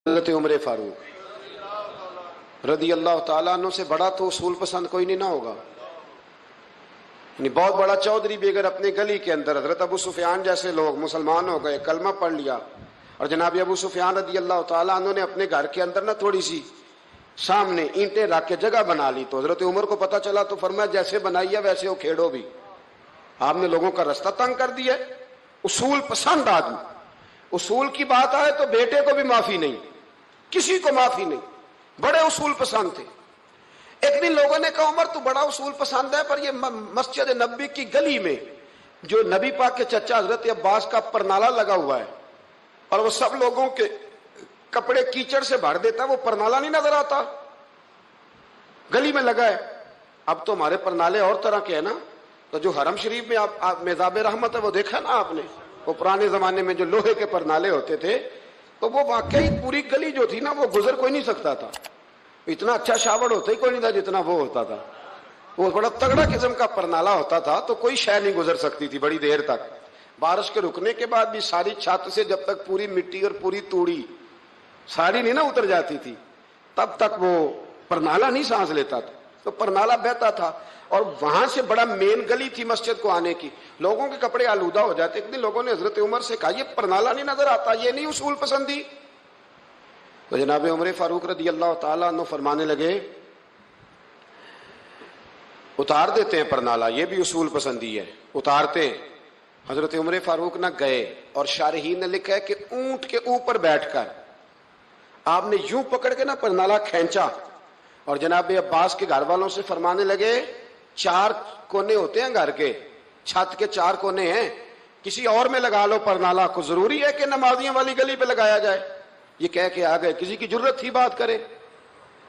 حضرت عمر فاروق رضی اللہ تعالیٰ عنہ سے بڑا تو اصول پسند کوئی نہیں نہ ہوگا. یعنی بہت بڑا چودھری بھی اگر اپنے گلی کے اندر حضرت ابو سفیان جیسے لوگ مسلمان ہو گئے, کلمہ پڑھ لیا, اور جناب ابو سفیان رضی اللہ تعالیٰ عنہ نے اپنے گھر کے اندر نہ تھوڑی سی سامنے اینٹیں رکھ کے جگہ بنا لی, تو حضرت عمر کو پتہ چلا تو فرمایا جیسے بنائی ہے ویسے وہ کھیڑو بھی. آپ نے لوگوں کا رستہ تنگ کر دیا. اصول پسند آدمی, اصول کی بات آئے تو بیٹے کو بھی معافی نہیں, کسی کو معافی نہیں, بڑے اصول پسند تھے. ایک دن لوگوں نے کہا عمر تو بڑا اصول پسند ہے, پر یہ مسجد نبی کی گلی میں جو نبی پاک کے چچا حضرت عباس کا پرنالہ لگا ہوا ہے اور وہ سب لوگوں کے کپڑے کیچڑ سے بھر دیتا ہے, وہ پرنالہ نہیں نظر آتا گلی میں لگا ہے. اب تو ہمارے پرنالے اور طرح کے ہیں نا, تو جو حرم شریف میں آپ میزاب رحمت ہے وہ دیکھا نا آپ نے, وہ پرانے زمانے میں جو لوہے کے پرنالے ہوتے تھے, تو وہ واقعی پوری گلی جو تھی نا وہ گزر کوئی نہیں سکتا تھا. اتنا اچھا شاور ہوتا ہی کوئی نہیں تھا جتنا وہ ہوتا تھا. وہ بڑا تگڑا قسم کا پرنالہ ہوتا تھا, تو کوئی شے نہیں گزر سکتی تھی بڑی دیر تک. بارش کے رکنے کے بعد بھی ساری چھت سے جب تک پوری مٹی اور پوری توڑی ساری نہیں نہ اتر جاتی تھی تب تک وہ پرنالہ نہیں سانس لیتا تھا. تو پرنالہ بہتا تھا, اور وہاں سے بڑا مین گلی تھی مسجد کو آنے کی. لوگوں کے کپڑے آلودہ ہو جاتے. ایک دن لوگوں نے حضرت عمر سے کہا یہ پرنالہ نہیں نظر آتا, یہ نہیں اصول پسندی. تو جناب عمر فاروق رضی اللہ تعالیٰ عنہ فرمانے لگے اتار دیتے ہیں پرنالہ, یہ بھی اصول پسندی ہے, اتارتے ہیں. حضرت عمر فاروق نہ گئے, اور شارحین نے لکھا ہے کہ اونٹ کے اوپر بیٹھ کر آپ نے یوں پکڑ کے نا پرنالہ کھینچا, اور جناب عباس کے گھر والوں سے فرمانے لگے 4 کونے ہوتے ہیں گھر کے, چھت کے 4 کونے ہیں, کسی اور میں لگا لو پرنالہ کو, ضروری ہے کہ نمازیوں والی گلی پہ لگایا جائے. یہ کہہ کے آ گئے, کسی کی ضرورت تھی بات کرے.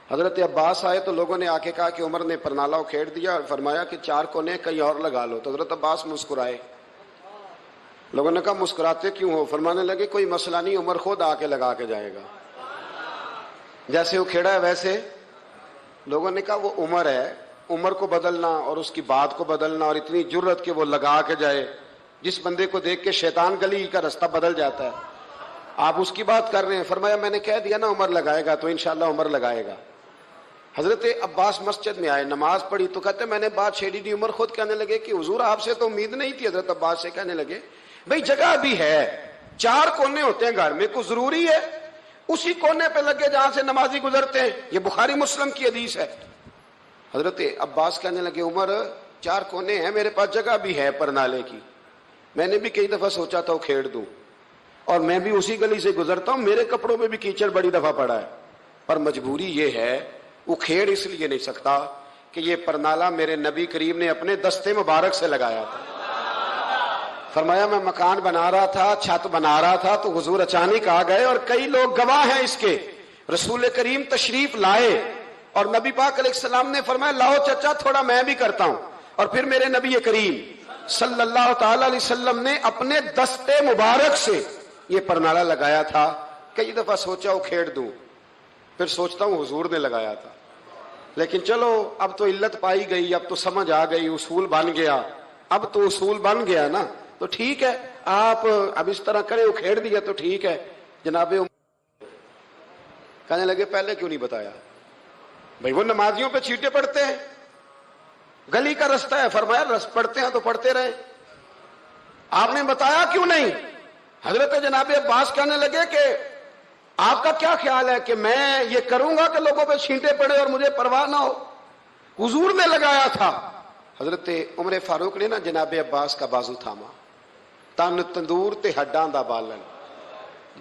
حضرت عباس آئے تو لوگوں نے آ کے کہا کہ عمر نے پرنالہ کھیڑ دیا اور فرمایا کہ 4 کونے کہیں اور لگا لو. تو حضرت عباس مسکرائے. لوگوں نے کہا مسکراتے کیوں ہو؟ فرمانے لگے کوئی مسئلہ نہیں, عمر خود آ کے لگا کے جائے گا, جیسے وہ کھیڑا ہے ویسے. لوگوں نے کہا وہ عمر ہے, عمر کو بدلنا اور اس کی بات کو بدلنا, اور اتنی جرت کہ وہ لگا کے جائے. جس بندے کو دیکھ کے شیطان گلی کا رستہ بدل جاتا ہے, آپ اس کی بات کر رہے ہیں. فرمایا میں نے کہہ دیا نا عمر لگائے گا, تو انشاءاللہ عمر لگائے گا. حضرت عباس مسجد میں آئے, نماز پڑھی تو کہتے میں نے بات چھیڑی دی. عمر خود کہنے لگے کہ حضور آپ سے تو امید نہیں تھی. حضرت عباس سے کہنے لگے بھئی جگہ بھی ہے, 4 کونے ہوتے ہیں گھر میں, کو ضروری ہے اسی کونے پہ لگے جہاں سے نمازی گزرتے ہیں. یہ بخاری مسلم کی حدیث ہے. حضرت عباس کہنے لگے عمر 4 کونے ہیں, میرے پاس جگہ بھی ہے پرنالے کی, میں نے بھی کئی دفعہ سوچا تھا وہ کھیڑ دوں, اور میں بھی اسی گلی سے گزرتا ہوں, میرے کپڑوں میں بھی کیچڑ بڑی دفعہ پڑا ہے, پر مجبوری یہ ہے وہ کھیڑ اس لیے نہیں سکتا کہ یہ پرنالہ میرے نبی کریم نے اپنے دستے مبارک سے لگایا تھا. فرمایا میں مکان بنا رہا تھا, چھت بنا رہا تھا, تو حضور اچانک آ گئے, اور کئی لوگ گواہ ہیں اس کے. رسول کریم تشریف لائے اور نبی پاک علیہ السلام نے فرمایا لاؤ چچا تھوڑا میں بھی کرتا ہوں, اور پھر میرے نبی کریم صلی اللہ تعالی علیہ وسلم نے اپنے دستے مبارک سے یہ پرنالہ لگایا تھا. کئی دفعہ سوچا وہ کھیڑ دوں, پھر سوچتا ہوں حضور نے لگایا تھا. لیکن چلو اب تو علت پائی گئی, اب تو سمجھ آ گئی, اصول بن گیا. اب تو اصول بن گیا نا, تو ٹھیک ہے آپ اب اس طرح کرے, وہ کھیڑ دیا تو ٹھیک ہے. جناب کہنے لگے پہلے کیوں نہیں بتایا؟ بھئی وہ نمازیوں پہ چیٹے پڑتے ہیں, گلی کا رستہ ہے. فرمایا پڑھتے ہیں تو پڑھتے رہے, آپ نے بتایا کیوں نہیں؟ حضرت جناب عباس کہنے لگے کہ آپ کا کیا خیال ہے کہ میں یہ کروں گا کہ لوگوں پہ چھینٹے پڑے اور مجھے پرواہ نہ ہو؟ حضور نے لگایا تھا. حضرت عمر فاروق نے نا جناب عباس کا بازو تھاما, تن تندور تے ہڈاں دا بالن,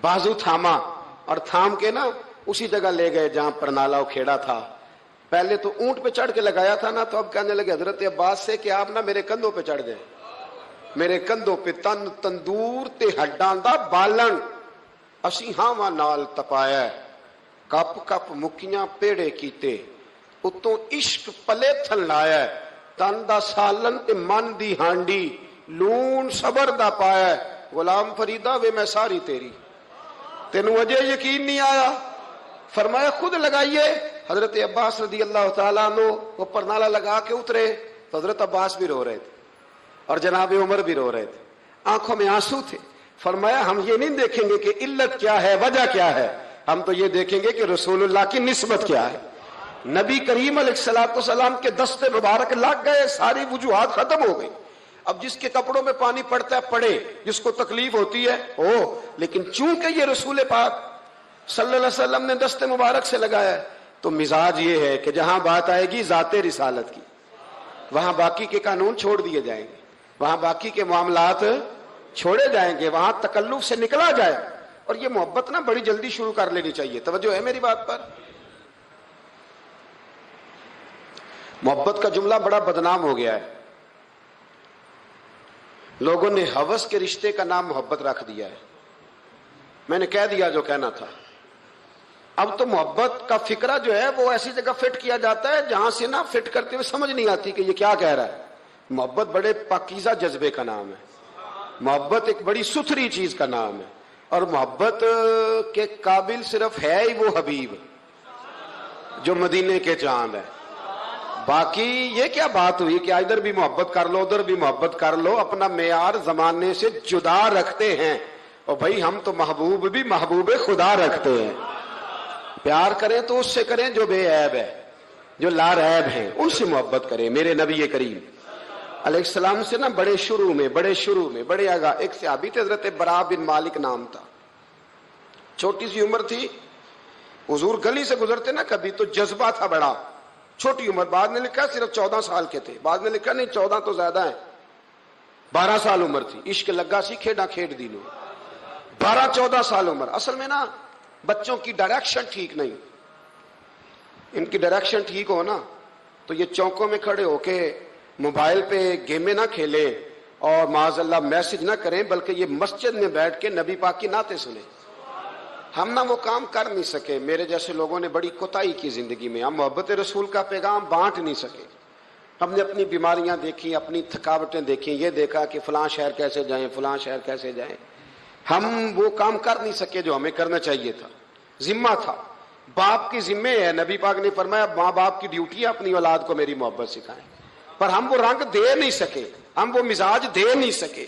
بازو تھاما, اور تھام کے نا اسی جگہ لے گئے جہاں پرنالہ کھیڑا تھا. پہلے تو اونٹ پہ چڑھ کے لگایا تھا نا, تو اب کہنے لگے حضرت عباس سے کہ آپ نا میرے کندھوں پہ چڑھ گئے, میرے کندھوں پہ تن تندور تے ہڈاں دا بالن, اسی ہاواں نال تپایا, کپ کپ مکیاں پیڑے کیتے, اتوں عشق پلے تھن لایا, تن دا سالن تے من دی ہانڈی, لون صبر دا پایا. غلام فریدہ وے میں ساری تیری, تینوں اجے یقین نہیں آیا؟ فرمایا خود لگائیے. حضرت عباس رضی اللہ تعالیٰ عنہ وہ پرنالہ لگا کے اترے, تو حضرت عباس بھی رو رہے تھے اور جناب عمر بھی رو رہے تھے, آنکھوں میں آنسو تھے. فرمایا ہم یہ نہیں دیکھیں گے کہ علت کیا ہے, وجہ کیا ہے, ہم تو یہ دیکھیں گے کہ رسول اللہ کی نسبت کیا ہے. نبی کریم علیہ الصلوۃ والسلام کے دست مبارک لگ گئے, ساری وجوہات ختم ہو گئی. اب جس کے کپڑوں میں پانی پڑتا ہے پڑے, جس کو تکلیف ہوتی ہے ہو, لیکن چونکہ یہ رسول پاک صلی اللہ علیہ وسلم نے دست مبارک سے لگایا ہے, تو مزاج یہ ہے کہ جہاں بات آئے گی ذات رسالت کی, وہاں باقی کے قانون چھوڑ دیے جائیں گے, وہاں باقی کے معاملات چھوڑے جائیں گے, وہاں تکلف سے نکلا جائے. اور یہ محبت نا بڑی جلدی شروع کر لینی چاہیے. توجہ ہے میری بات پر؟ محبت کا جملہ بڑا بدنام ہو گیا ہے. لوگوں نے ہوس کے رشتے کا نام محبت رکھ دیا ہے. میں نے کہہ دیا جو کہنا تھا. اب تو محبت کا فکرہ جو ہے وہ ایسی جگہ فٹ کیا جاتا ہے جہاں سے نا فٹ کرتے ہوئے سمجھ نہیں آتی کہ یہ کیا کہہ رہا ہے. محبت بڑے پاکیزہ جذبے کا نام ہے. محبت ایک بڑی ستھری چیز کا نام ہے. اور محبت کے قابل صرف ہے ہی وہ حبیب جو مدینے کے چاند ہے. باقی یہ کیا بات ہوئی کہ ادھر بھی محبت کر لو ادھر بھی محبت کر لو, اپنا معیار زمانے سے جدا رکھتے ہیں. اور بھائی ہم تو محبوب بھی محبوب خدا رکھتے ہیں. پیار کریں تو اس سے کریں جو بے عیب ہے, جو لا ریب ہیں, ان سے محبت کریں. میرے نبی کریم علیہ السلام سے نا بڑے شروع میں بڑے آگاہ ایک صحابی تھے, حضرت برا بن مالک نام تھا. چھوٹی سی عمر تھی, حضور گلی سے گزرتے نا کبھی تو جذبہ تھا بڑا. چھوٹی عمر, بعد میں لکھا صرف 14 سال کے تھے, بعد میں لکھا نہیں 14 تو زیادہ ہیں, 12 سال عمر تھی. عشق لگا سی کھیڈا کھیڈ دی نو, 12-14 سال عمر. اصل میں نا بچوں کی ڈائریکشن ٹھیک نہیں, ان کی ڈائریکشن ٹھیک ہو نا تو یہ چوکوں میں کھڑے ہو کے موبائل پہ گیمیں نہ کھیلیں اور معاذ اللہ میسج نہ کریں, بلکہ یہ مسجد میں بیٹھ کے نبی پاک کی نعتیں سنیں. ہم نہ وہ کام کر نہیں سکے. میرے جیسے لوگوں نے بڑی کوتاہی کی زندگی میں. ہم محبت رسول کا پیغام بانٹ نہیں سکے. ہم نے اپنی بیماریاں دیکھی, اپنی تھکاوٹیں دیکھی, یہ دیکھا کہ فلاں شہر کیسے جائیں فلاں شہر کیسے جائیں. ہم وہ کام کر نہیں سکے جو ہمیں کرنا چاہیے تھا. ذمہ تھا, باپ کی ذمہ ہے. نبی پاک نے فرمایا ماں باپ کی ڈیوٹی ہے اپنی اولاد کو میری محبت سکھائیں. پر ہم وہ رنگ دے نہیں سکے, ہم وہ مزاج دے نہیں سکے.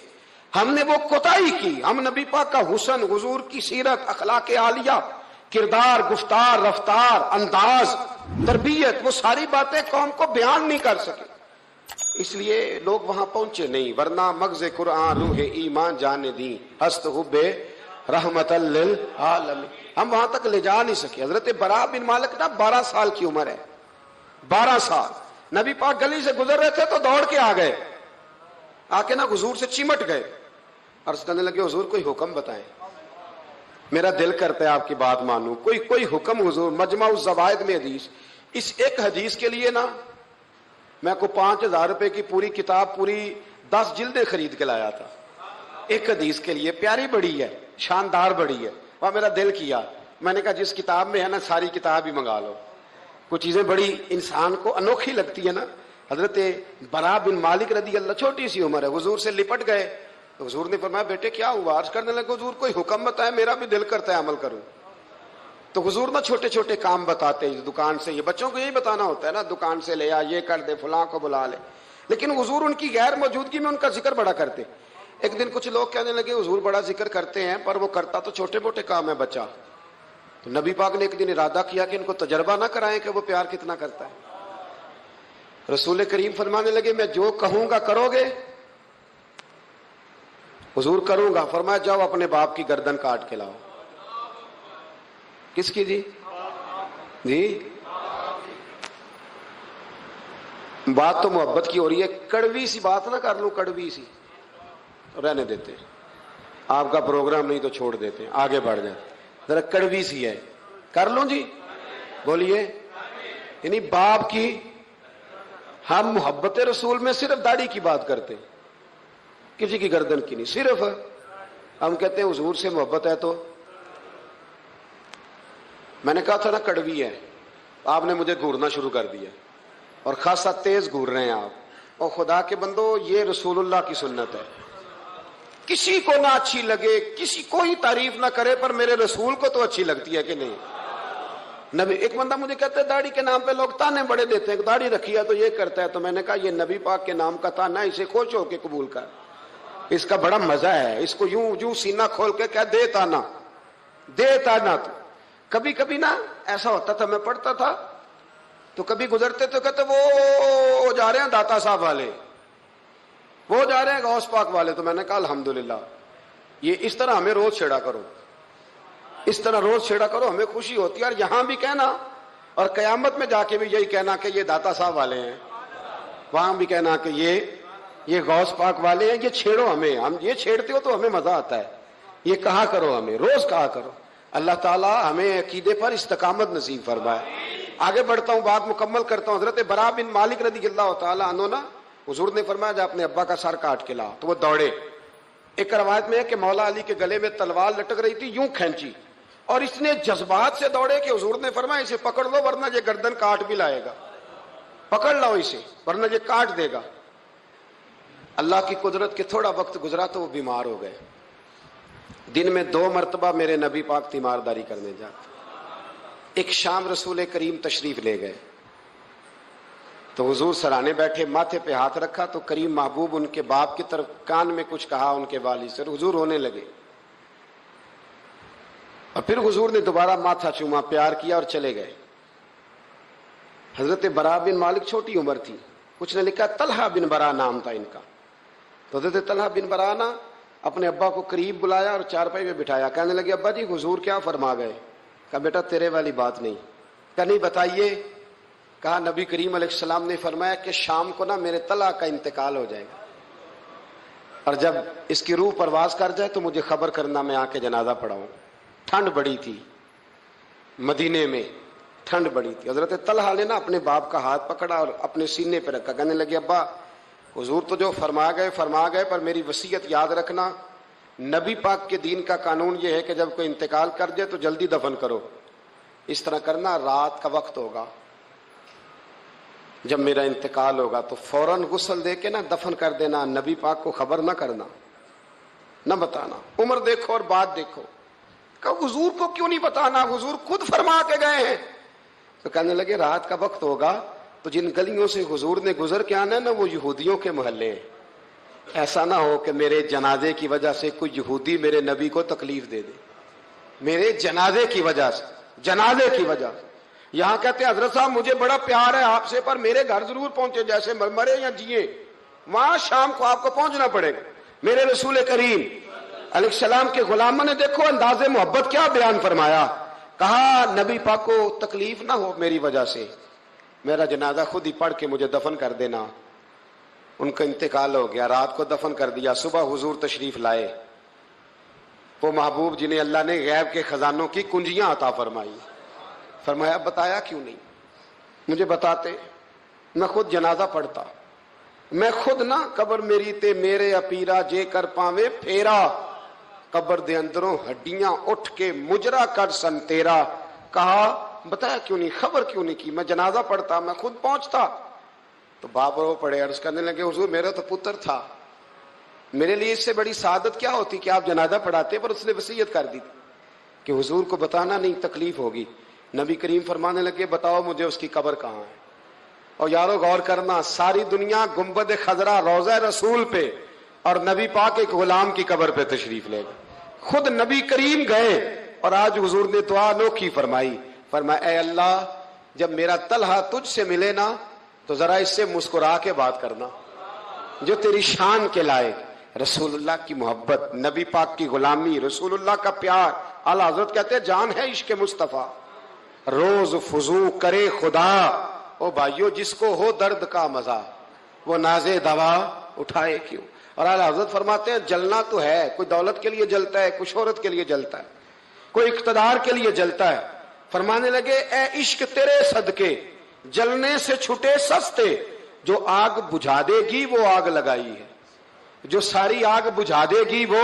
ہم نے وہ کوتاہی کی. ہم نبی پاک کا حسن, حضور کی سیرت, اخلاق عالیہ, کردار, گفتار, رفتار, انداز, تربیت, وہ ساری باتیں قوم کو بیان نہیں کر سکے. اس لیے لوگ وہاں پہنچے نہیں, ورنہ مغز قرآن روح ایمان جانے دی ہست حب رحمت للعالمین. ہم وہاں تک لے جا نہیں سکے. حضرت برا بن مالک نا 12 سال کی عمر ہے, 12 سال. نبی پاک گلی سے گزر رہے تھے تو دوڑ کے آ گئے, آ کے نا حضور سے چمٹ گئے. عرض کرنے لگے حضور کوئی حکم بتائیں, میرا دل کرتا ہے آپ کی بات مانوں. کوئی حکم حضور. مجمع الزوائد میں حدیث, اس ایک حدیث کے لیے نا میں کو 5000 روپے کی پوری کتاب, پوری 10 جلدیں خرید کے لایا تھا. ایک حدیث کے لیے. پیاری بڑی ہے, شاندار بڑی ہے. وہاں میرا دل کیا, میں نے کہا جس کتاب میں ہے نا ساری کتاب ہی منگا لو. کچھ چیزیں بڑی انسان کو انوکھی لگتی ہے نا. حضرت برا بن مالک رضی اللہ, چھوٹی سی عمر ہے, حضور سے لپٹ گئے. تو حضور نے فرمایا بیٹے کیا ہوا؟ عرض کرنے لگے حضور کوئی حکم بتائے, میرا بھی دل کرتا ہے عمل کروں. تو حضور نا چھوٹے چھوٹے کام بتاتے ہیں. دکان سے, یہ بچوں کو یہی بتانا ہوتا ہے نا, دکان سے لے آ, یہ کر دے, فلاں کو بلا لے. لیکن حضور ان کی غیر موجودگی میں ان کا ذکر بڑا کرتے. ایک دن کچھ لوگ کہنے لگے حضور بڑا ذکر کرتے ہیں پر وہ کرتا تو چھوٹے موٹے کام ہے بچہ. تو نبی پاک نے ایک دن ارادہ کیا کہ ان کو تجربہ نہ کرائیں کہ وہ پیار کتنا کرتا ہے. رسول کریم فرمانے لگے میں جو کہوں گا کرو گے؟ حضور کروں گا. فرمایا جاؤ اپنے باپ کی گردن کاٹ کے لاؤ. کس کی جی؟ بات تو محبت کی ہو رہی ہے. کڑوی سی بات نہ کر لوں, کڑوی سی رہنے دیتے. آپ کا پروگرام نہیں تو چھوڑ دیتے, آگے بڑھ جاتے. ذرا کڑوی سی ہے, کر لوں جی, بولیے. یعنی باپ کی, ہم محبت رسول میں صرف داڑھی کی بات کرتے, کسی کی گردن کی نہیں. صرف ہم کہتے ہیں حضور سے محبت ہے. تو میں نے کہا تھا نا کڑوی ہے, آپ نے مجھے گھورنا شروع کر دیا اور خاصا تیز گھور رہے ہیں آپ. اور خدا کے بندو یہ رسول اللہ کی سنت ہے. کسی کو نہ اچھی لگے, کسی کوئی تعریف نہ کرے, پر میرے رسول کو تو اچھی لگتی ہے کہ نہیں. نبی, ایک بندہ مجھے کہتا ہے داڑھی کے نام پہ لوگ تانے بڑے دیتے ہیں, داڑھی رکھی ہے تو یہ کرتا ہے. تو میں نے کہا یہ نبی پاک کے نام کا تانا, اسے خوش ہو کے قبول کر, اس کا بڑا مزہ ہے. اس کو یوں سینہ کھول کے کہہ دے تانا, دے تانا. تو کبھی کبھی نا ایسا ہوتا تھا، میں پڑھتا تھا تو کبھی گزرتے تو کہتے وہ جا رہے ہیں داتا صاحب والے، وہ جا رہے ہیں غوث پاک والے. تو میں نے کہا الحمدللہ، یہ اس طرح ہمیں روز چھیڑا کرو، اس طرح روز چھیڑا کرو، ہمیں خوشی ہوتی ہے. اور یہاں بھی کہنا اور قیامت میں جا کے بھی یہی کہنا کہ یہ داتا صاحب والے ہیں، وہاں بھی کہنا کہ یہ غوث پاک والے ہیں. یہ چھیڑو ہمیں، ہم یہ چھیڑتے ہو تو ہمیں مزہ آتا ہے. یہ کہا کرو، ہمیں روز کہا کرو. اللہ تعالیٰ ہمیں عقیدے پر استقامت نصیب فرمائے. آگے بڑھتا ہوں، بات مکمل کرتا ہوں. حضرت برا بن مالک رضی اللہ تعالیٰ عنہ نا، حضور نے فرمایا جا اپنے ابا کا سر کاٹ کے لا. تو وہ دوڑے. ایک روایت میں ہے کہ مولا علی کے گلے میں تلوار لٹک رہی تھی، یوں کھینچی، اور اس نے جذبات سے دوڑے کہ حضور نے فرمایا اسے پکڑ لو ورنہ یہ گردن کاٹ بھی لائے گا، پکڑ لو اسے ورنہ یہ کاٹ دے گا. اللہ کی قدرت کے تھوڑا وقت گزرا تو وہ بیمار ہو گئے. دن میں 2 مرتبہ میرے نبی پاک تیمارداری کرنے جاتے. ایک شام رسول کریم تشریف لے گئے تو حضور سرانے بیٹھے، ماتھے پہ ہاتھ رکھا تو کریم محبوب ان کے باپ کی طرف کان میں کچھ کہا ان کے والد سے، حضور رونے لگے. اور پھر حضور نے دوبارہ ماتھا چوما، پیار کیا اور چلے گئے. حضرت برا بن مالک چھوٹی عمر تھی، کچھ نے لکھا طلحہ بن برا نام تھا ان کا. تو حضرت طلحہ بن برا نا اپنے ابا کو قریب بلایا اور چارپائی میں بٹھایا. کہنے لگے ابا جی حضور کیا فرما گئے؟ کہا بیٹا تیرے والی بات نہیں. کہا نہیں بتائیے. کہا نبی کریم علیہ السلام نے فرمایا کہ شام کو نا میرے طلحہ کا انتقال ہو جائے گا، اور جب اس کی روح پرواز کر جائے تو مجھے خبر کرنا، میں آ کے جنازہ پڑھاؤں. ٹھنڈ بڑی تھی مدینے میں، ٹھنڈ بڑی تھی. حضرت طلحہ نے نا اپنے باپ کا ہاتھ پکڑا اور اپنے سینے پہ رکھا. کہنے لگے ابا حضور تو جو فرما گئے پر میری وصیت یاد رکھنا، نبی پاک کے دین کا قانون یہ ہے کہ جب کوئی انتقال کر جائے تو جلدی دفن کرو. اس طرح کرنا، رات کا وقت ہوگا جب میرا انتقال ہوگا تو فوراً غسل دے کے نا دفن کر دینا، نبی پاک کو خبر نہ کرنا، نہ بتانا. عمر دیکھو اور بات دیکھو. کہ حضور کو کیوں نہیں بتانا، حضور خود فرما کے گئے ہیں. تو کہنے لگے رات کا وقت ہوگا تو جن گلیوں سے حضور نے گزر کے آنا ہے نا وہ یہودیوں کے محلے ہیں. ایسا نہ ہو کہ میرے جنازے کی وجہ سے کوئی یہودی میرے نبی کو تکلیف دے دے، میرے جنازے کی وجہ سے، جنازے کی وجہ سے. یہاں کہتے ہیں حضرت صاحب مجھے بڑا پیار ہے آپ سے پر میرے گھر ضرور پہنچے، جیسے مرے یا جیے وہاں شام کو آپ کو پہنچنا پڑے گا. میرے رسول کریم علیہ السلام کے غلاموں نے دیکھو انداز محبت کیا بیان فرمایا. کہا نبی پاک کو تکلیف نہ ہو میری وجہ سے، میرا جنازہ خود ہی پڑھ کے مجھے دفن کر دینا. ان کا انتقال ہو گیا، رات کو دفن کر دیا. صبح حضور تشریف لائے، وہ محبوب جنہیں اللہ نے غیب کے خزانوں کی کنجیاں عطا فرمائی. فرمایا بتایا کیوں نہیں، مجھے بتاتے، میں خود جنازہ پڑھتا. میں خود نہ قبر میری تے میرے اپیرا جے کر پاوے پھیرا، قبر دے اندروں ہڈیاں اٹھ کے مجرا کر سن تیرا. کہا بتایا کیوں نہیں، خبر کیوں نہیں کی، میں جنازہ پڑھتا، میں خود پہنچتا. تو باپ رو پڑے، عرض کرنے لگے حضور میرا تو پتر تھا، میرے لیے اس سے بڑی سعادت کیا ہوتی کہ آپ جنازہ پڑھاتے، پر اس نے وصیت کر دی تھی کہ حضور کو بتانا نہیں، تکلیف ہوگی. نبی کریم فرمانے لگے بتاؤ مجھے اس کی قبر کہاں ہے. اور یارو غور کرنا، ساری دنیا گنبد خضرا روضہ رسول پہ اور نبی پاک ایک غلام کی قبر پہ تشریف لے گئے. خود نبی کریم گئے اور آج حضور نے دعا انوکھی فرمائی. فرمایا اے اللہ جب میرا طلحہ تجھ سے ملے نا تو ذرا اس سے مسکرا کے بات کرنا جو تیری شان کے لائق. رسول اللہ کی محبت، نبی پاک کی غلامی، رسول اللہ کا پیار. اعلیٰ حضرت کہتے ہیں جان ہے عشق مصطفیٰ، روز فضو کرے خدا. او بھائیو جس کو ہو درد کا مزہ وہ نازے دوا اٹھائے کیوں. اور اعلیٰ حضرت فرماتے ہیں جلنا تو ہے، کوئی دولت کے لیے جلتا ہے، کوئی شہرت کے لیے جلتا ہے، کوئی اقتدار کے لیے جلتا ہے. فرمانے لگے اے عشق تیرے صدقے جلنے سے چھٹے سستے، جو آگ بجھا دے گی وہ آگ لگائی ہے، جو ساری آگ بجھا دے گی وہ.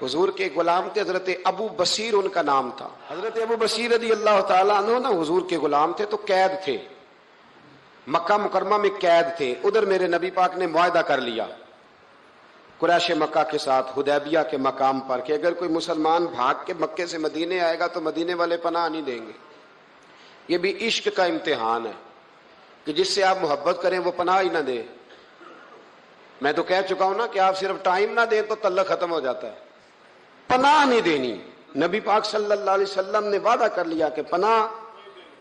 حضور کے غلام تھے حضرت ابو بصیر ان کا نام تھا. حضرت ابو بصیر رضی اللہ تعالیٰ عنہ نا حضور کے غلام تھے تو قید تھے، مکہ مکرمہ میں قید تھے. ادھر میرے نبی پاک نے معاہدہ کر لیا قریش مکہ کے ساتھ حدیبیہ کے مقام پر کہ اگر کوئی مسلمان بھاگ کے مکے سے مدینے آئے گا تو مدینے والے پناہ نہیں دیں گے. یہ بھی عشق کا امتحان ہے کہ جس سے آپ محبت کریں وہ پناہ ہی نہ دے. میں تو کہہ چکا ہوں نا کہ آپ صرف ٹائم نہ دیں تو تعلق ختم ہو جاتا ہے. پناہ نہیں دینی، نبی پاک صلی اللہ علیہ وسلم نے وعدہ کر لیا کہ پناہ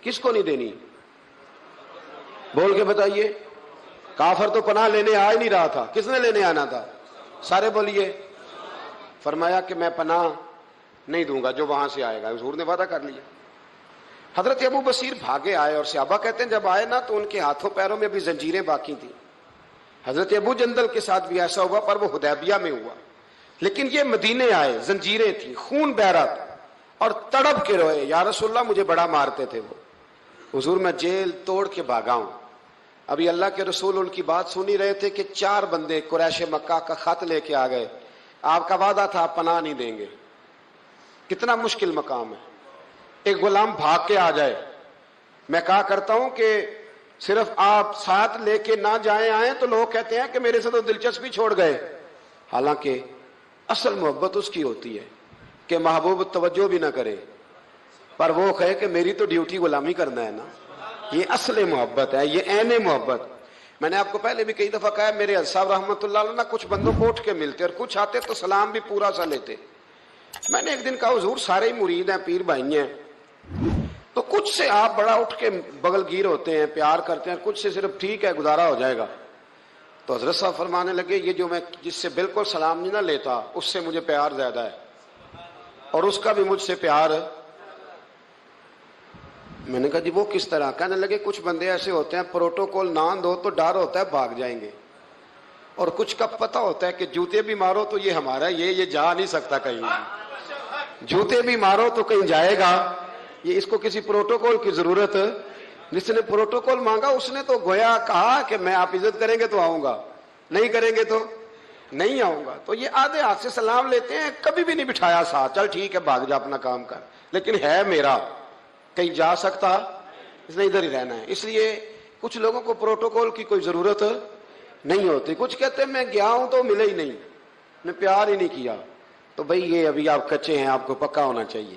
کس کو نہیں دینی؟ بول کے بتائیے. کافر تو پناہ لینے آ ہی نہیں رہا تھا, کس نے لینے آنا تھا؟ سارے بولیے. فرمایا کہ میں پناہ نہیں دوں گا جو وہاں سے آئے گا. حضور نے وعدہ کر لیا. حضرت ابو بصیر بھاگے آئے اور صحابہ کہتے ہیں جب آئے نا تو ان کے ہاتھوں پیروں میں بھی زنجیریں باقی تھیں. حضرت ابو جندل کے ساتھ بھی ایسا ہوا, پر وہ حدیبیہ میں ہوا. لیکن یہ مدینے آئے, زنجیریں تھیں, خون بہ رہا تھا, اور تڑپ کے روئے, یا رسول اللہ مجھے بڑا مارتے تھے وہ. حضور میں جیل توڑ کے بھاگا ہوں. ابھی اللہ کے رسول ان کی بات سنی رہے تھے کہ 4 بندے قریش مکہ کا خط لے کے آ گئے, آپ کا وعدہ تھا آپ پناہ نہیں دیں گے. کتنا مشکل مقام ہے. ایک غلام بھاگ کے آ جائے, میں کہا کرتا ہوں کہ صرف آپ ساتھ لے کے نہ جائیں آئیں تو لوگ کہتے ہیں کہ میرے سے تو دلچسپی چھوڑ گئے. حالانکہ اصل محبت اس کی ہوتی ہے کہ محبوب توجہ بھی نہ کرے, پر وہ کہے کہ میری تو ڈیوٹی غلامی کرنا ہے نا. یہ اصل محبت ہے, یہ عین محبت. میں نے آپ کو پہلے بھی کئی دفعہ کہا, میرے حضرت صاحب رحمۃ اللہ علیہ کچھ بندوں کو اٹھ کے ملتے اور کچھ آتے تو سلام بھی پورا سا لیتے. میں نے ایک دن کہا حضور سارے ہی مرید ہیں, پیر بھائی ہیں, تو کچھ سے آپ بڑا اٹھ کے بغل گیر ہوتے ہیں, پیار کرتے ہیں, کچھ سے صرف ٹھیک ہے گزارا ہو جائے گا. تو حضرت صاحب فرمانے لگے یہ جو میں جس سے بالکل سلام نہیں نہ لیتا اس سے مجھے پیار زیادہ ہے, اور اس کا بھی مجھ سے پیار. میں نے کہا جی وہ کس طرح؟ کہنے لگے کچھ بندے ایسے ہوتے ہیں پروٹوکول نہ دو تو ڈر ہوتا ہے بھاگ جائیں گے, اور کچھ کا پتہ ہوتا ہے کہ جوتے بھی مارو تو یہ ہمارا, یہ جا نہیں سکتا کہیں, جوتے بھی مارو تو کہیں جائے گا, یہ اس کو کسی پروٹوکول کی ضرورت. جس نے پروٹوکول مانگا اس نے تو گویا کہا کہ میں آپ عزت کریں گے تو آؤں گا, نہیں کریں گے تو نہیں آؤں گا. تو یہ آدھے ہاتھ سے سلام لیتے ہیں, کبھی بھی نہیں بٹھایا ساتھ, چل ٹھیک ہے بھاگ جا اپنا کام کر, لیکن ہے میرا, کہیں جا سکتا, اس نے ادھر ہی رہنا ہے. اس لیے کچھ لوگوں کو پروٹوکول کی کوئی ضرورت نہیں ہوتی. کچھ کہتے ہیں میں گیا ہوں تو ملے ہی نہیں, میں پیار ہی نہیں کیا. تو بھئی یہ ابھی آپ کچے ہیں, آپ کو پکا ہونا چاہیے,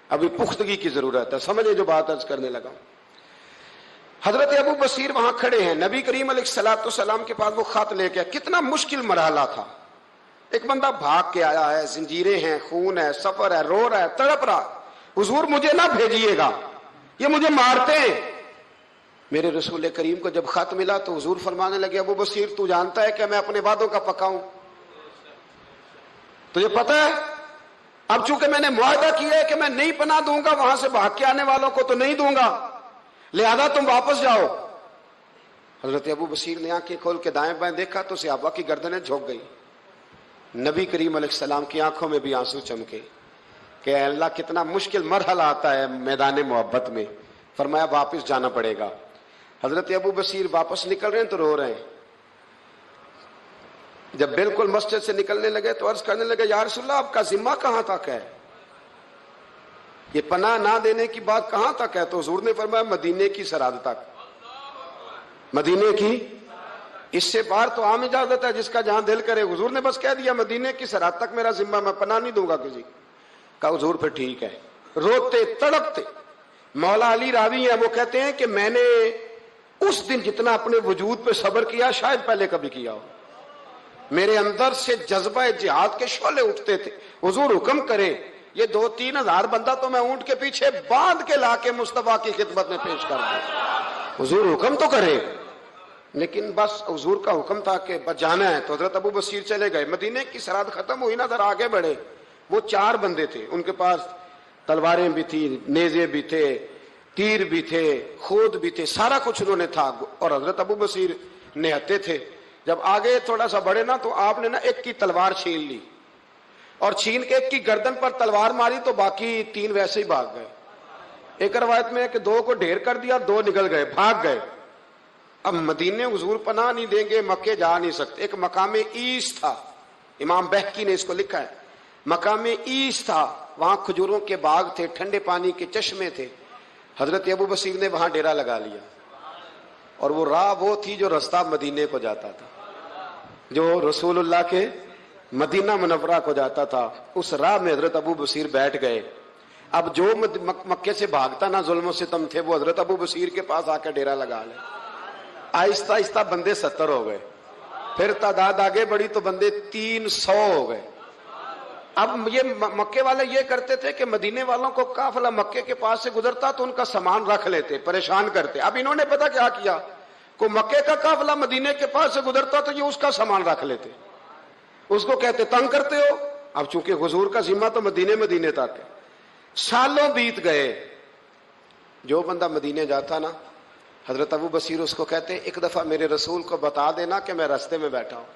ابھی پختگی کی ضرورت ہے. سمجھے جو بات عرض کرنے لگا. حضرت ابو بصیر وہاں کھڑے ہیں, نبی کریم علیہ الصلوۃ والسلام کے پاس وہ خط لے کے. کتنا مشکل مرحلہ تھا. ایک بندہ بھاگ کے آیا ہے, زنجیریں ہیں, خون ہے, سفر ہے, رو رہا ہے, تڑپ رہا. حضور مجھے نہ بھیجیے گا, یہ مجھے مارتے ہیں. میرے رسول کریم کو جب خط ملا تو حضور فرمانے لگے ابو بصیر تو جانتا ہے کہ میں اپنے وعدوں کا پکا ہوں, تجھے پتا ہے اب چونکہ میں نے معاہدہ کیا ہے کہ میں نہیں پناہ دوں گا وہاں سے بھاگ کے آنے والوں کو, تو نہیں دوں گا, لہذا تم واپس جاؤ. حضرت ابو بصیر نے آنکھیں کھول کے دائیں بائیں دیکھا تو صحابہ کی گردنیں جھک گئی. نبی کریم علیہ السلام کی آنکھوں میں بھی آنسو چمکے کہ اے اللہ کتنا مشکل مرحلہ آتا ہے میدان محبت میں. فرمایا واپس جانا پڑے گا. حضرت ابو بصیر واپس نکل رہے ہیں تو رو رہے ہیں. جب بالکل مسجد سے نکلنے لگے تو عرض کرنے لگے یا رسول اللہ آپ کا ذمہ کہاں تک ہے, یہ پناہ نہ دینے کی بات کہاں تک ہے؟ تو حضور نے فرمایا مدینے کی سرحد تک. مدینے کی, اس سے باہر تو عام اجازت ہے جس کا جہاں دل کرے. حضور نے بس کہہ دیا مدینے کی سرحد تک میرا ذمہ, میں پناہ نہیں دوں گا کسی. کہا حضور پھر ٹھیک ہے. روتے تڑپتے. مولا علی راوی ہیں, وہ کہتے ہیں کہ میں نے اس دن جتنا اپنے وجود پہ صبر کیا شاید پہلے کبھی کیا ہو. میرے اندر سے جذبہ جہاد کے شعلے اٹھتے تھے. حضور حکم کرے یہ 2-3 ہزار بندہ تو میں اونٹ کے پیچھے باندھ کے لا کے مصطفیٰ کی خدمت میں پیش کر دوں. حضور حکم تو کرے, لیکن بس حضور کا حکم تھا کہ بس جانا ہے. تو حضرت ابو بصیر چلے گئے. مدینے کی سرحد ختم ہوئی نا, ذرا آگے بڑھے. وہ 4 بندے تھے, ان کے پاس تلواریں بھی تھی, نیزے بھی تھے, تیر بھی تھے, خود بھی تھے, سارا کچھ انہوں نے تھا. اور حضرت ابو بصیر نہتے تھے. جب آگے تھوڑا سا بڑھے نا تو آپ نے نا ایک کی تلوار چھین لی, اور چھین کے ایک کی گردن پر تلوار ماری تو باقی 3 ویسے ہی بھاگ گئے. ایک روایت میں ہے کہ 2 کو ڈھیر کر دیا, 2 نکل گئے, بھاگ گئے. اب مدینے حضور پناہ نہیں دیں گے, مکے جا نہیں سکتے. ایک مقام ایس تھا, امام بہقی نے اس کو لکھا ہے, مقام ایس تھا. وہاں کھجوروں کے باغ تھے, ٹھنڈے پانی کے چشمے تھے. حضرت ابو بصیر نے وہاں ڈیرا لگا لیا, اور وہ راہ وہ تھی جو رستہ مدینے کو جاتا تھا, جو رسول اللہ کے مدینہ منورہ کو جاتا تھا. اس راہ میں حضرت ابو بصیر بیٹھ گئے. اب جو مکے سے بھاگتا نہ ظلم و ستم تھے وہ حضرت ابو بصیر کے پاس آ کے ڈیرا لگا لے. آہستہ آہستہ بندے 70 ہو گئے, پھر تعداد آگے بڑھی تو بندے 300 ہو گئے. اب یہ مکے والے یہ کرتے تھے کہ مدینے والوں کو قافلہ مکے کے پاس سے گزرتا تو ان کا سامان رکھ لیتے، پریشان کرتے. اب انہوں نے پتا کیا کیا، کو مکے کا قافلہ مدینے کے پاس سے گزرتا تو یہ اس کا سامان رکھ لیتے. اس کو کہتے تنگ کرتے ہو. اب چونکہ حضور کا ذمہ تو مدینے تک ہے. سالوں بیت گئے. جو بندہ مدینے جاتا نا، حضرت ابو بصیر اس کو کہتے ایک دفعہ میرے رسول کو بتا دینا کہ میں راستے میں بیٹھا ہوں.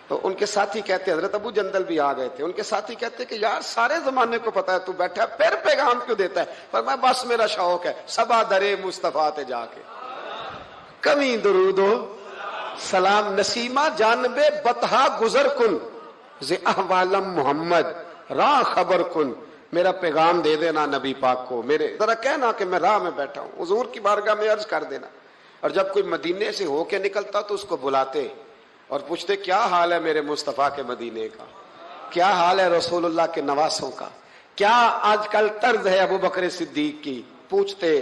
تو ان کے ساتھی کہتے، حضرت ابو جندل بھی آ گئے تھے، ان کے ساتھی کہتے کہ یار سارے زمانے کو پتا ہے تو بیٹھا ہے، پھر پیغام کیوں دیتا ہے؟ پر میں بس میرا شوق ہے، سبا درے مصطفیٰ تے جا کے کمی درود و سلام نسیمہ جانب بطحا گزر کن ز احوالم محمد راہ خبر کن. میرا پیغام دے دینا نبی پاک کو، میرے ذرا کہنا کہ میں راہ میں بیٹھا ہوں، حضور کی بارگاہ میں عرض کر دینا. اور جب کوئی مدینے سے ہو کے نکلتا تو اس کو بلاتے اور پوچھتے کیا حال ہے میرے مصطفیٰ کے مدینے کا، کیا حال ہے رسول اللہ کے نواسوں کا، کیا آج کل طرز ہے ابو بکر صدیق کی. پوچھتے،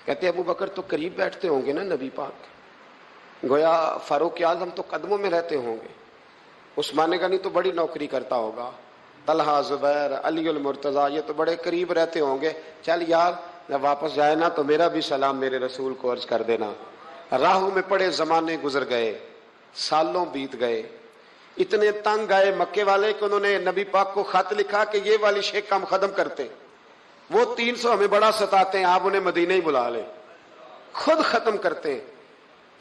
کہتے ابو بکر تو قریب بیٹھتے ہوں گے نا نبی پاک، گویا فاروق اعظم تو قدموں میں رہتے ہوں گے، عثمان غنی تو بڑی نوکری کرتا ہوگا، طلحہ زبیر علی المرتضی یہ تو بڑے قریب رہتے ہوں گے، چل یار جب واپس جائے نا تو میرا بھی سلام میرے رسول کو عرض کر دینا. راہوں میں پڑے زمانے گزر گئے، سالوں بیت گئے. اتنے تنگ آئے مکے والے کہ انہوں نے نبی پاک کو خط لکھا کہ یہ والی شیخ ہم ختم کرتے، وہ 300 ہمیں بڑا ستاتے ہیں، آپ انہیں مدینہ ہی بلا لیں، خود ختم کرتے ہیں.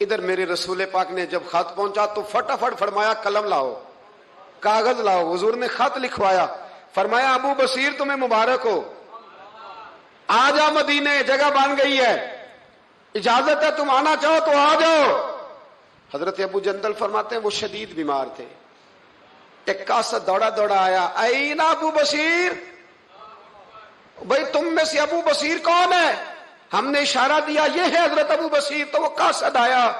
ادھر میرے رسول پاک نے جب خط پہنچا تو فٹافٹ فرمایا قلم لاؤ، کاغذ لاؤ. حضور نے خط لکھوایا، فرمایا ابو بصیر تمہیں مبارک ہو، آ جا مدینے، جگہ بن گئی ہے، اجازت ہے تم آنا چاہو تو آ جاؤ. حضرت ابو جندل فرماتے ہیں وہ شدید بیمار تھے. ایک قاصد دوڑا آیا، اینا ابو بصیر، بھائی تم میں سے ابو بصیر کون ہے؟ ہم نے اشارہ دیا یہ ہے حضرت ابو بصیر. تو وہ قاصد آیا،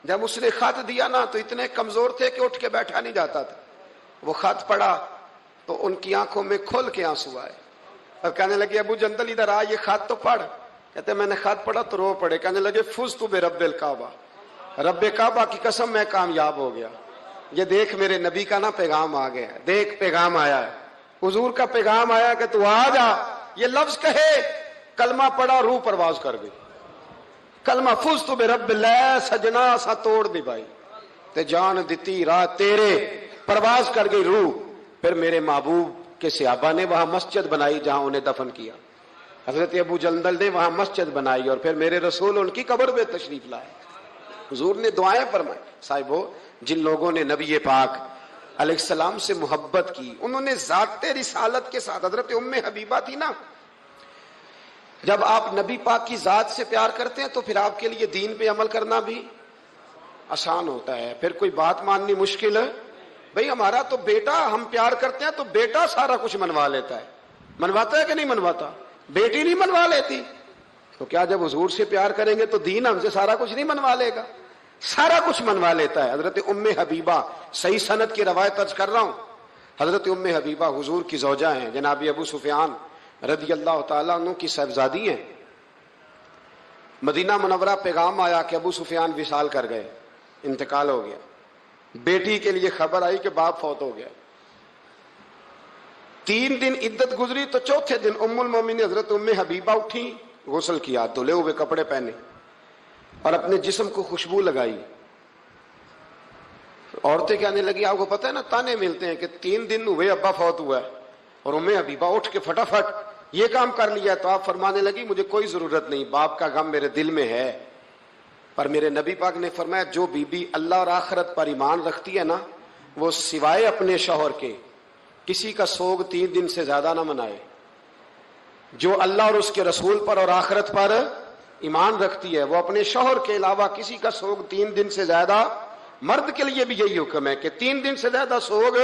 جب اس نے خط دیا نا تو اتنے کمزور تھے کہ اٹھ کے بیٹھا نہیں جاتا تھا. وہ خط پڑھا تو ان کی آنکھوں میں کھل کے آنسو آئے اور کہنے لگے ابو جندل ادھر آ، یہ خط تو پڑھ. کہتے میں نے خط پڑھا تو رو پڑے. کہنے لگے فزت برب الکعبہ، رب کعبہ کی قسم میں کامیاب ہو گیا. یہ دیکھ میرے نبی کا نا پیغام آ گیا، دیکھ پیغام آیا ہے، حضور کا پیغام آیا کہ تو آ جا. یہ لفظ کہے، کلمہ پڑھا، روح پرواز کر گئی. کلمہ فزت برب اللہ، سجنا سا توڑ دی بھائی تے جان دیتی راہ تیرے، پرواز کر گئی روح. پھر میرے محبوب کے صحابہ نے وہاں مسجد بنائی جہاں انہیں دفن کیا. حضرت ابو جندل نے وہاں مسجد بنائی اور پھر میرے رسول ان کی قبر پہ تشریف لائے. حضور نے دعائیں فرمائی. صاحبو، جن لوگوں نے نبی پاک علیہ السلام سے محبت کی، انہوں نے ذات رسالت کے ساتھ، حضرت ام حبیبہ تھی نا، جب آپ نبی پاک کی ذات سے پیار کرتے ہیں تو پھر آپ کے لیے دین پہ عمل کرنا بھی آسان ہوتا ہے، پھر کوئی بات ماننی مشکل ہے. بھئی ہمارا تو بیٹا، ہم پیار کرتے ہیں تو بیٹا سارا کچھ منوا لیتا ہے. منواتا ہے کہ نہیں منواتا؟ بیٹی نہیں منوا لیتی. تو کیا جب حضور سے پیار کریں گے تو دین ہم سے سارا کچھ نہیں منوا لے گا؟ سارا کچھ منوا لیتا ہے. حضرت ام حبیبہ، صحیح سند کی روایت درج کر رہا ہوں، حضرت ام حبیبہ حضور کی زوجہ ہیں، جناب ابو سفیان رضی اللہ تعالیٰ عنہ کی صاحبزادی ہیں. مدینہ منورہ پیغام آیا کہ ابو سفیان وصال کر گئے، انتقال ہو گیا. بیٹی کے لیے خبر آئی کہ باپ فوت ہو گیا. 3 دن عدت گزری تو چوتھے دن ام المومنین حضرت ام حبیبہ اٹھی، غسل کیا، دھلے ہوئے کپڑے پہنے اور اپنے جسم کو خوشبو لگائی. عورتیں کہنے لگی، آپ کو پتہ ہے نا تانے ملتے ہیں کہ 3 دن ہوئے ابا فوت ہوا ہے، اور ام حبیبہ اٹھ کے فٹافٹ یہ کام کر لیا. تو آپ فرمانے لگی مجھے کوئی ضرورت نہیں، باپ کا غم میرے دل میں ہے. پر میرے نبی پاک نے فرمایا جو بی بی اللہ اور آخرت پر ایمان رکھتی ہے نا، وہ سوائے اپنے شوہر کے کسی کا سوگ 3 دن سے زیادہ نہ منائے. جو اللہ اور اس کے رسول پر اور آخرت پر ایمان رکھتی ہے وہ اپنے شوہر کے علاوہ کسی کا سوگ 3 دن سے زیادہ، مرد کے لیے بھی یہی حکم ہے کہ 3 دن سے زیادہ سوگ،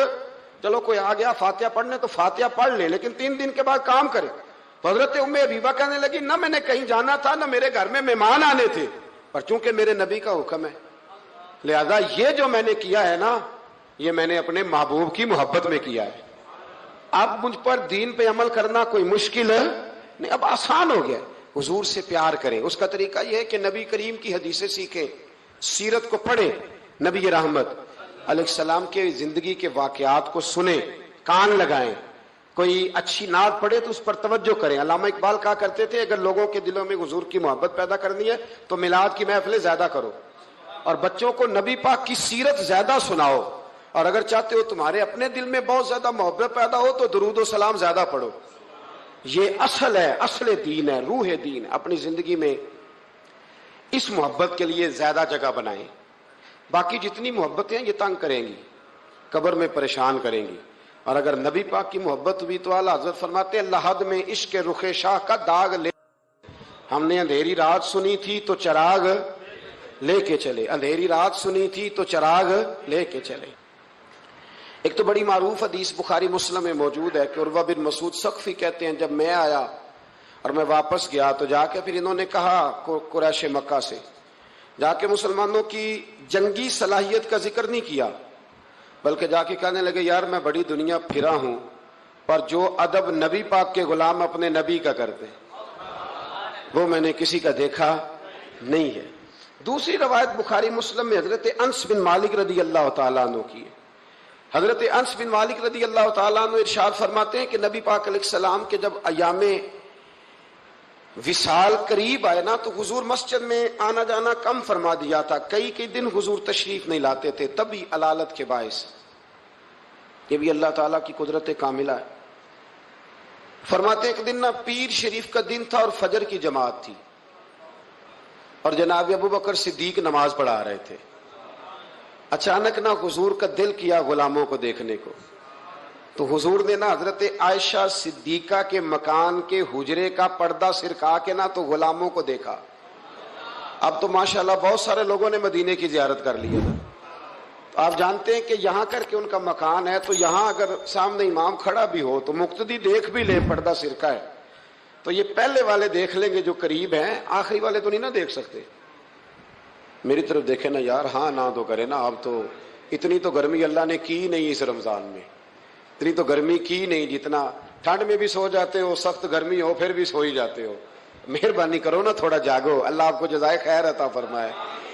چلو کوئی آ گیا فاتحہ پڑھنے تو فاتحہ پڑھ لے، لیکن 3 دن کے بعد کام کرے. تو حضرت ام حبیبہ کہنے لگی نہ میں نے کہیں جانا تھا، نہ میرے گھر میں مہمان آنے تھے، پر چونکہ میرے نبی کا حکم ہے لہذا یہ جو میں نے کیا ہے نا، یہ میں نے اپنے محبوب کی محبت میں کیا ہے. اب مجھ پر دین پہ عمل کرنا کوئی مشکل ہے نہیں، اب آسان ہو گیا. حضور سے پیار کریں. اس کا طریقہ یہ ہے کہ نبی کریم کی حدیثیں سیکھیں، سیرت کو پڑھیں. نبی رحمت علیہ السلام کے زندگی کے واقعات کو سنیں، کان لگائیں، کوئی اچھی نعت پڑھے تو اس پر توجہ کریں۔ علامہ اقبال کہا کرتے تھے اگر لوگوں کے دلوں میں حضور کی محبت پیدا کرنی ہے تو میلاد کی محفلیں زیادہ کرو اور بچوں کو نبی پاک کی سیرت زیادہ سناؤ، اور اگر چاہتے ہو تمہارے اپنے دل میں بہت زیادہ محبت پیدا ہو تو درود و سلام زیادہ پڑھو۔ یہ اصل ہے، اصل دین ہے، روح دین۔ اپنی زندگی میں اس محبت کے لیے زیادہ جگہ بنائیں۔ باقی جتنی محبتیں یہ تنگ کریں گی، قبر میں پریشان کریں گی، اور اگر نبی پاک کی محبت ہوئی تو اعلیٰ حضرت فرماتے ہیں لحد میں عشق رخ شاہ کا داغ لے، ہم نے اندھیری رات سنی تھی تو چراغ لے کے چلے، اندھیری رات سنی تھی تو چراغ لے کے چلے۔ ایک تو بڑی معروف حدیث بخاری مسلم میں موجود ہے کہ عروہ بن مسعود ثقفی کہتے ہیں جب میں آیا اور میں واپس گیا تو جا کے پھر انہوں نے کہا قریش مکہ سے جا کے مسلمانوں کی جنگی صلاحیت کا ذکر نہیں کیا، بلکہ جا کے کہنے لگے یار میں بڑی دنیا پھرا ہوں پر جو ادب نبی پاک کے غلام اپنے نبی کا کرتے وہ میں نے کسی کا دیکھا نہیں ہے۔ دوسری روایت بخاری مسلم میں حضرت انس بن مالک رضی اللہ تعالیٰ عنہ کی ہے۔ حضرت انس بن مالک رضی اللہ تعالیٰ عنہ ارشاد فرماتے ہیں کہ نبی پاک علیہ السلام کے جب ایام وصال قریب آئے نا تو حضور مسجد میں آنا جانا کم فرما دیا تھا، کئی دن حضور تشریف نہیں لاتے تھے، تبھی علالت کے باعث۔ یہ بھی اللہ تعالیٰ کی قدرت کاملہ ہے۔ فرماتے ایک دن نا پیر شریف کا دن تھا اور فجر کی جماعت تھی اور جناب ابو بکر صدیق نماز پڑھا رہے تھے۔ اچانک نہ حضور کا دل کیا غلاموں کو دیکھنے کو، تو حضور نے نا حضرت عائشہ صدیقہ کے مکان کے حجرے کا پردہ سرکا کے نا تو غلاموں کو دیکھا۔ اب تو ماشاءاللہ بہت سارے لوگوں نے مدینے کی زیارت کر لی ہے، تو آپ جانتے ہیں کہ یہاں کر کے ان کا مکان ہے، تو یہاں اگر سامنے امام کھڑا بھی ہو تو مقتدی دیکھ بھی لے پردہ سرکا ہے تو یہ پہلے والے دیکھ لیں گے جو قریب ہیں، آخری والے تو نہیں نہ دیکھ سکتے۔ میری طرف دیکھے نا یار، ہاں نہ تو کرے نا، اب تو اتنی تو گرمی اللہ نے کی نہیں اس رمضان میں، اتنی تو گرمی کی نہیں، جتنا ٹھنڈ میں بھی سو جاتے ہو، سخت گرمی ہو پھر بھی سو ہی جاتے ہو۔ مہربانی کرو نا، تھوڑا جاگو، اللہ آپ کو جزائے خیر عطا فرمائے۔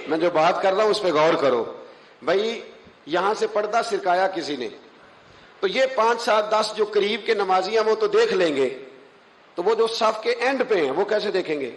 میں جو بات کر رہا ہوں اس پہ غور کرو۔ بھائی یہاں سے پردہ سرکایا کسی نے تو یہ 5 7 10 جو قریب کے نمازی ہیں وہ تو دیکھ لیں گے، تو وہ جو صف کے اینڈ پہ ہیں وہ کیسے دیکھیں گے؟